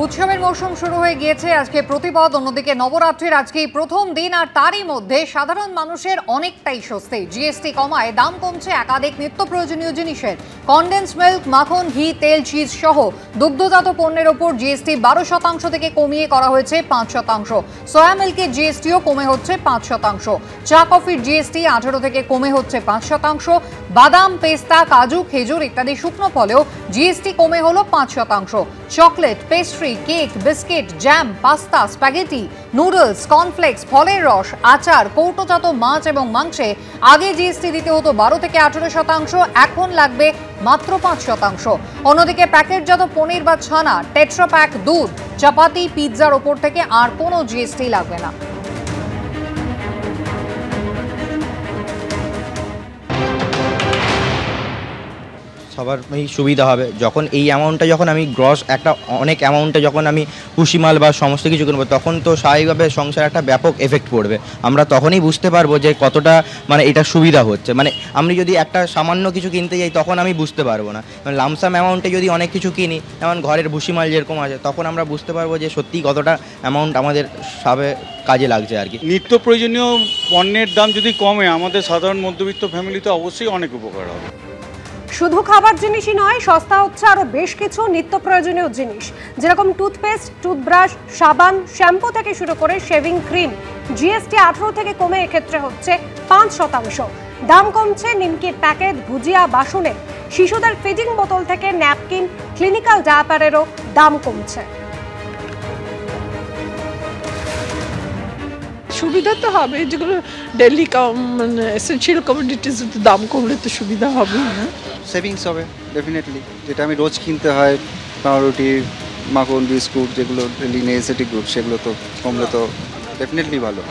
উৎসবের মৌসুম শুরু হয়ে গিয়েছে। আজকে প্রতিপদ, অন্যদিকে নবরাত্রির আজকেই প্রথম দিন, আর তারই মধ্যে সাধারণ মানুষের অনেকটাই স্বস্তি। জিএসটি কমায় দাম কমছে একাধিক নিত্য প্রয়োজনীয় জিনিসের। কনডেন্স মিল্ক, মাখন, ঘি, তেল, চিজ সহ দুগ্ধজাত পণ্যের ওপর জিএসটি 12% থেকে কমিয়ে করা হয়েছে 5%। সয়া মিল্কের জিএসটিও কমে হচ্ছে 5%। চা কফির জিএসটি 18 থেকে কমে হচ্ছে 5%। বাদাম, পেস্তা, কাজু, খেজুর ইত্যাদি শুকনো ফলেও জিএসটি কমে হলো 5%। Chocolate, pastry, cake, biscuit, jam, pasta, spaghetti, noodles, cornflakes, ফলের রস, আচার, কৌটোজাত মাছ এবং মাংসে আগে জিএসটি দিতে হতো 12 থেকে 18%, এখন লাগবে মাত্র 5%। অন্যদিকে প্যাকেটজাত পনির বা ছানা, টেট্রা প্যাক দুধ, চাপাতি, পিৎজার ওপর থেকে আর কোনো জিএসটি লাগবে না। সবার সুবিধা হবে যখন এই অ্যামাউন্টটা, যখন আমি গ্রস একটা অনেক অ্যামাউন্টে যখন আমি ভুসিমাল বা সমস্ত কিছু কিনবো, তখন তো স্বাভাবিকভাবে সংসারে একটা ব্যাপক এফেক্ট পড়বে। আমরা তখনই বুঝতে পারবো যে কতটা এটা সুবিধা হচ্ছে। আমি যদি একটা সামান্য কিছু কিনতে যাই তখন আমি বুঝতে পারবো না। লামসাম অ্যামাউন্টে যদি অনেক কিছু কিনি, যেমন ঘরের ভুসিমাল যেরকম আছে, তখন আমরা বুঝতে পারবো যে সত্যিই কতটা অ্যামাউন্ট আমাদের সবে কাজে লাগছে আর কি। নিত্য প্রয়োজনীয় পণ্যের দাম যদি কমে, আমাদের সাধারণ মধ্যবিত্ত ফ্যামিলিতে অবশ্যই অনেক উপকার হবে। শুধু খাবার জিনিসই নয়, সস্তা হচ্ছে আরো বেশ কিছু নিত্য প্রয়োজনীয় জিনিস, যেরকম টুথপেস্ট, টুথব্রাশ, সাবান, শ্যাম্পু থেকে শুরু করে শেভিং ক্রিম। জিএসটি 18 থেকে কমে এক্ষেত্রে হচ্ছে 5%। দাম কমছে নিমকির প্যাকেট, ভুজিয়া, বাসনের। শিশুদের ফিডিং বোতল থেকে ন্যাপকিন, ক্লিনিক্যাল ডায়াপারেরও দাম কমছে। সুবিধা তো হবে, যেগুলো ডেইলি এসেনশিয়াল কমোডিটিস দাম কমলে তো সুবিধা হবে না। সেভিংস হবে ডেফিনেটলি, যেটা আমি রোজ কিনতে হয়, পাউরুটি, মাখন, বিস্কুট, যেগুলো ডেইলি নেসেসিটি গুড, সেগুলো তো কমলে তো ডেফিনেটলি ভালো।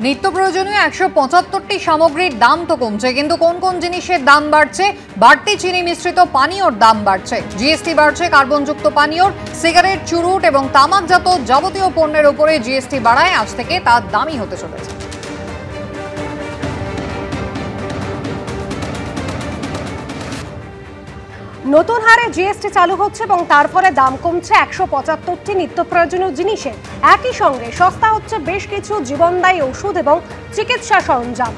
নিত্য প্রয়োজনীয় 175টি সামগ্রীর দাম তো কমছে, কিন্তু কোন কোন জিনিসের দাম বাড়ছে? বাড়তি চিনি মিশ্রিত পানীয়র দাম বাড়ছে। জিএসটি বাড়ছে কার্বনযুক্ত পানীয়র, সিগারেট, চুরুট এবং তামাকজাত যাবতীয় পণ্যের উপরে জিএসটি বাড়ায় আজ থেকে তার দামই হতে চলেছে। নতুন হারে জিএসটি চালু হচ্ছে এবং তারপরে দাম কমছে 175টি নিত্য প্রয়োজনীয় জিনিসের। একই সঙ্গে সস্তা হচ্ছে বেশ কিছু জীবনদায়ী ওষুধ এবং চিকিৎসা সরঞ্জাম।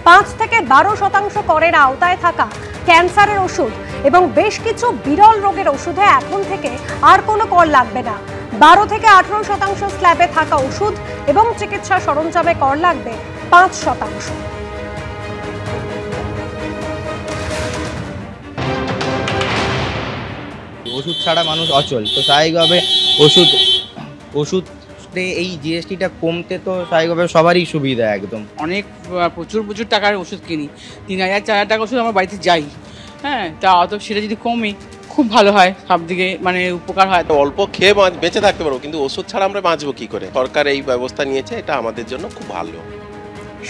5 থেকে 12% করের আওতায় থাকা ক্যান্সারের ওষুধ এবং বেশ কিছু বিরল রোগের ওষুধে এখন থেকে আর কোনো কর লাগবে না। 12 থেকে 18% স্ল্যাবে থাকা ওষুধ এবং চিকিৎসা সরঞ্জামে কর লাগবে 5%। ওষুধ ছাড়া মানুষ অচল, তো স্বাভাবিকভাবে ওষুধে এই জিএসটিটা কমতে তো স্বাভাবিকভাবে সবারই সুবিধা একদম। অনেক প্রচুর টাকার ওষুধ কিনি, 3000-4000 টাকা ওষুধ আমার বাড়িতে যাই। হ্যাঁ, তা অত সেটা যদি কমে খুব ভালো হয়, সব দিকে উপকার হয়। অল্প খেয়ে বেঁচে থাকতে পারবো, কিন্তু ওষুধ ছাড়া আমরা বাঁচবো কি করে? সরকার এই ব্যবস্থা নিয়েছে, এটা আমাদের জন্য খুব ভালো।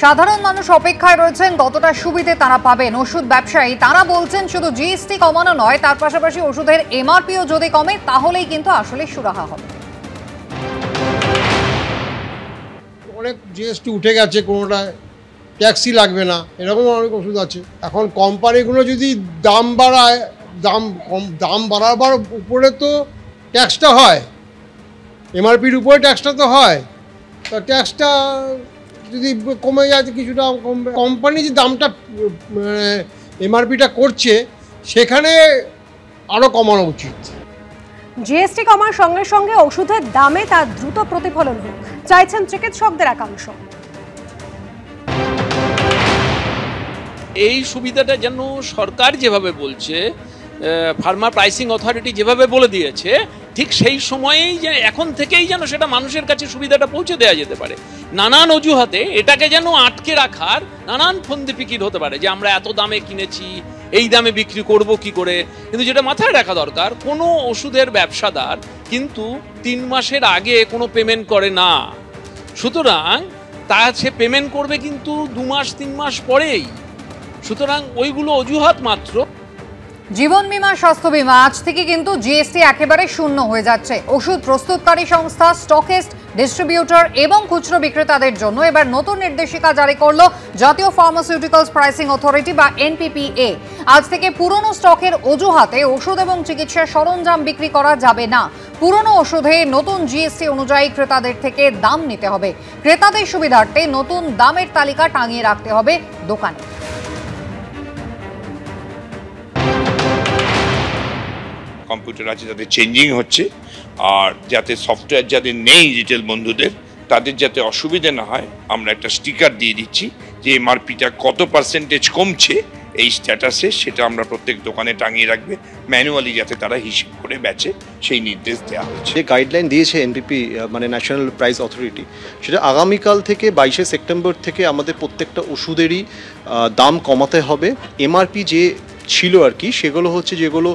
সাধারণ মানুষ অপেক্ষায় রয়েছেন কতটা সুবিধে তারা পাবেন। ওষুধ ব্যবসায়ী তারা বলছেন শুধু জিএসটি কমানো নয়, তার পাশাপাশি ওষুধের এমআরপিও যদি কমে তাহলেই কিন্তু আসলে সুরাহা হবে। অনেক জিএসটি উঠে গেছে, কোনোটা ট্যাক্সই লাগবে না, এরকম অনেক ওষুধ আছে। এখন কোম্পানিগুলো যদি দাম বাড়ায়, দাম বাড়াবার উপরে তো ট্যাক্সটা হয়, এমআরপির উপরে ট্যাক্সটা তো হয়। তা ট্যাক্সটা যদি কমে যায় কিছুটা কমবে। কোম্পানি যে দামটা এমআরপিটা করছে, সেখানে আরও কমানো উচিত। জিএসটি কমার সঙ্গে সঙ্গে ওষুধের দামে তার দ্রুত প্রতিফলন হোক চাইছেন চিকিৎসকদের একাংশ। এই সুবিধাটা যেন সরকার যেভাবে বলছে, ফার্মা প্রাইসিং অথরিটি যেভাবে বলে দিয়েছে, ঠিক সেই সময়েই যে এখন থেকেই যেন সেটা মানুষের কাছে সুবিধাটা পৌঁছে দেওয়া যেতে পারে। নানান অজুহাতে এটাকে যেন আটকে রাখার নানান ফন্দি ফিকির হতে পারে, যে আমরা এত দামে কিনেছি, এই দামে বিক্রি করব কি করে। কিন্তু যেটা মাথায় রাখা দরকার, কোনো ওষুধের ব্যবসাদার কিন্তু 3 মাসের আগে কোনো পেমেন্ট করে না। সুতরাং সে পেমেন্ট করবে কিন্তু 2 মাস 3 মাস পরেই। সুতরাং ওইগুলো অজুহাত মাত্র। জীবন বীমা, স্বাস্থ্য বীমা আজ থেকে কিন্তু জিএসটি একেবারে শূন্য হয়ে যাচ্ছে। ওষুধ প্রস্তুতকারী সংস্থা, স্টকিস্ট, ডিস্ট্রিবিউটর এবং খুচরো বিক্রেতাদের জন্য এবার নতুন নির্দেশিকা জারি করলো জাতীয় ফার্মাসিউটিক্যালস প্রাইসিং অথরিটি বা এনপিপিএ। আজ থেকে পুরনো স্টকের অজুহাতে ওষুধ এবং চিকিৎসা সরঞ্জাম বিক্রি করা যাবে না। পুরনো ওষুধে নতুন জিএসটি অনুযায়ী ক্রেতাদের থেকে দাম নিতে হবে। ক্রেতাদের সুবিধার্থে নতুন দামের তালিকা টাঙিয়ে রাখতে হবে দোকানে। কম্পিউটার আছে যাদের চেঞ্জিং হচ্ছে, আর যাতে সফটওয়্যার যাদের নেই রিটেল বন্ধুদের, তাদের যাতে অসুবিধা না হয়, আমরা একটা স্টিকার দিয়ে দিচ্ছি যে এমআরপিটা কত পার্সেন্টেজ কমছে এই স্ট্যাটাসে, সেটা আমরা প্রত্যেক দোকানে টাঙিয়ে রাখবে, ম্যানুয়ালি যাতে তারা হিসেব করে বেচে সেই নির্দেশ দেওয়া হয়েছে। যে গাইডলাইন দিয়েছে এনপিপি মানে ন্যাশনাল প্রাইস অথরিটি, সেটা আগামীকাল থেকে 22শে সেপ্টেম্বর থেকে আমাদের প্রত্যেকটা ওষুধেরই দাম কমাতে হবে। এমআরপি যে ছিল আর কি, সেগুলো হচ্ছে যেগুলো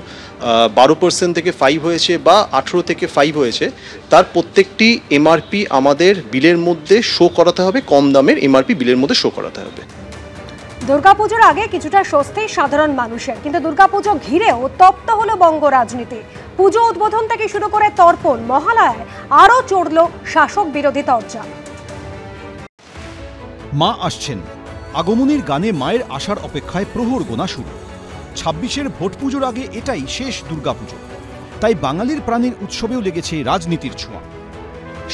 12% থেকে 5 হয়েছে বা 18 থেকে 5 হয়েছে, তার প্রত্যেকটি এমআরপি আমাদের বিলের মধ্যে শো করাতে হবে, কম দামের এমআরপি বিলের মধ্যে শো করাতে হবে। দুর্গাপুজোর আগে কিছুটা স্বস্তি সাধারণ মানুষের, কিন্তু দুর্গাপুজো ঘিরেও তপ্ত হলো বঙ্গ রাজনীতি। পুজো উদ্বোধন থেকে শুরু করে তর্পণ, মহালয়ায় আরও চড়ল শাসক বিরোধী তরজা। মা আসছেন, আগমনীর গানে মায়ের আসার অপেক্ষায় প্রহর গোনা শুরু। 26-এর ভোট পুজোর আগে এটাই শেষ দুর্গাপুজো, তাই বাঙালির প্রাণের উৎসবেও লেগেছে রাজনীতির ছোঁয়া।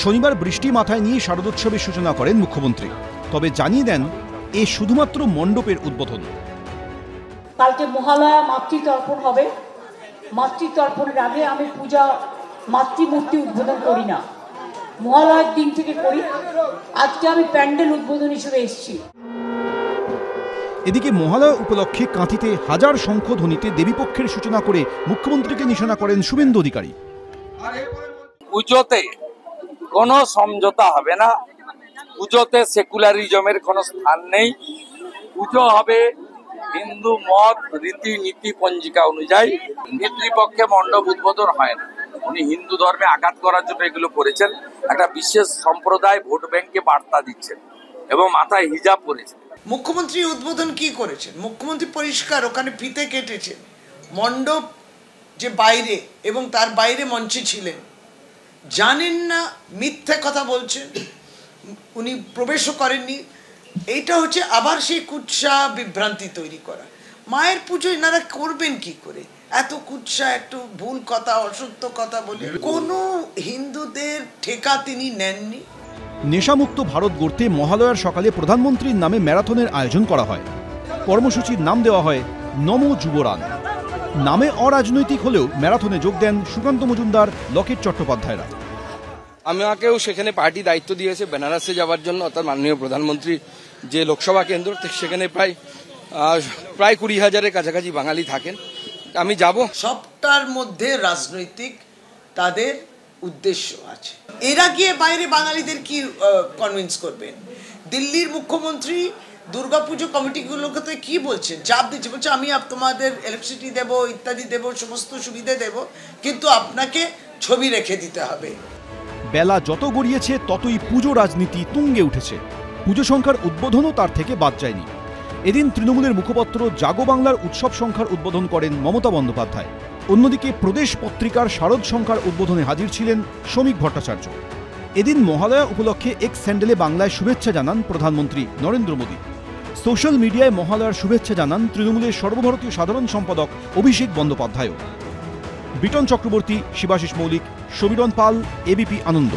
শনিবার বৃষ্টি মাথায় নিয়ে শারদোৎসবের সূচনা করেন মুখ্যমন্ত্রী, তবে জানিয়ে দেন এ শুধুমাত্র মণ্ডপের উদ্বোধন। কালকে মহালয়া মাতৃতর্পণ হবে। মাতৃতর্পণের আগে আমি পূজা মাতৃমূর্তি উদ্বোধন করি না, মহালয়ার দিন থেকে করি। আজকে আমি প্যান্ডেল উদ্বোধন হিসেবে এসেছি। এদিকে মহালয়া উপলক্ষে কাঁথিতে হাজার শঙ্খধ্বনিতে দেবীপক্ষের সূচনা করে মুখ্যমন্ত্রীকে নিশানা করেন শুভেন্দু অধিকারী। পুজোতে কোনো সমঝোতা হবে না, পুজোতে সেকুলারিজমের কোনো স্থান নেই। পুজো হবে হিন্দু মত রীতি নীতি পঞ্জিকা অনুযায়ী। নেতৃপক্ষে মণ্ডপ উদ্বোধন হয় না, উনি হিন্দু ধর্মে আঘাত করার জন্য এগুলো করেছেন। একটা বিশেষ সম্প্রদায় ভোট ব্যাংকে বার্তা দিচ্ছেন এবং মাথায় হিজাব পরেছেন। মুখ্যমন্ত্রী উদ্বোধন কি করেছেন? মুখ্যমন্ত্রী পরিষ্কার ওখানে ফিতে কেটেছেন, মণ্ডপ যে বাইরে এবং তার বাইরে মঞ্চে ছিলেন, জানেন না, মিথ্যে কথা বলছেন, উনি প্রবেশও করেননি। এইটা হচ্ছে আবার সেই কুৎসা বিভ্রান্তি তৈরি করা। মায়ের পুজো এনারা করবেন কি করে? এত কুৎসা, একটু ভুল কথা, অসত্য কথা বলে কোনো হিন্দুদের ঠেকা তিনি নেননি। নেশামুক্ত ভারত গড়তে মহালয়ার সকালে প্রধানমন্ত্রীর নামে ম্যারাথনের আয়োজন করা হয়। কর্মসূচির নাম দেওয়া হয় নমো যুবরান। নামে অরাজনৈতিক হলেও ম্যারাথনে যোগ দেন সুকান্ত মজুমদার, লকেট চট্টোপাধ্যায়রা। আমাকেও সেখানে পার্টি দায়িত্ব দিয়েছে বেনারসে যাওয়ার জন্য, অর্থাৎ মাননীয় প্রধানমন্ত্রী যে লোকসভা কেন্দ্র, সেখানে প্রায় 20,000-এর কাছাকাছি বাঙালি থাকেন। আমি যাব। সবটার মধ্যে রাজনৈতিক তাদের উদ্দেশ্য আছে। এরা গিয়ে বাইরে বাঙালিদের কি কনভিন্স করবেন? দিল্লির মুখ্যমন্ত্রী দুর্গাপুজো কমিটিগুলোকে কি বলছেন? চাপ দিচ্ছে, বলছে আমি তোমাদের ইলেকট্রিসিটি দেবো, ইত্যাদি দেবো, সমস্ত সুবিধা দেব, কিন্তু আপনাকে ছবি রেখে দিতে হবে। বেলা যত গড়িয়েছে ততই পুজো রাজনীতি তুঙ্গে উঠেছে। পুজো সংখ্যার উদ্বোধনও তার থেকে বাদ যায়নি। এদিন তৃণমূলের মুখপত্র জাগো বাংলার উৎসব সংখ্যার উদ্বোধন করেন মমতা বন্দ্যোপাধ্যায়। অন্যদিকে প্রদেশ পত্রিকার শারদ সংখ্যার উদ্বোধনে হাজির ছিলেন শ্রমিক ভট্টাচার্য। এদিন মহালয়া উপলক্ষে এক্স স্যান্ডেলে বাংলায় শুভেচ্ছা জানান প্রধানমন্ত্রী নরেন্দ্র মোদী। সোশ্যাল মিডিয়ায় মহালয়ার শুভেচ্ছা জানান তৃণমূলের সর্বভারতীয় সাধারণ সম্পাদক অভিষেক বন্দ্যোপাধ্যায়ও। বিটন চক্রবর্তী, শিবাশিস মৌলিক, সমীরণ পাল, এবিপি আনন্দ।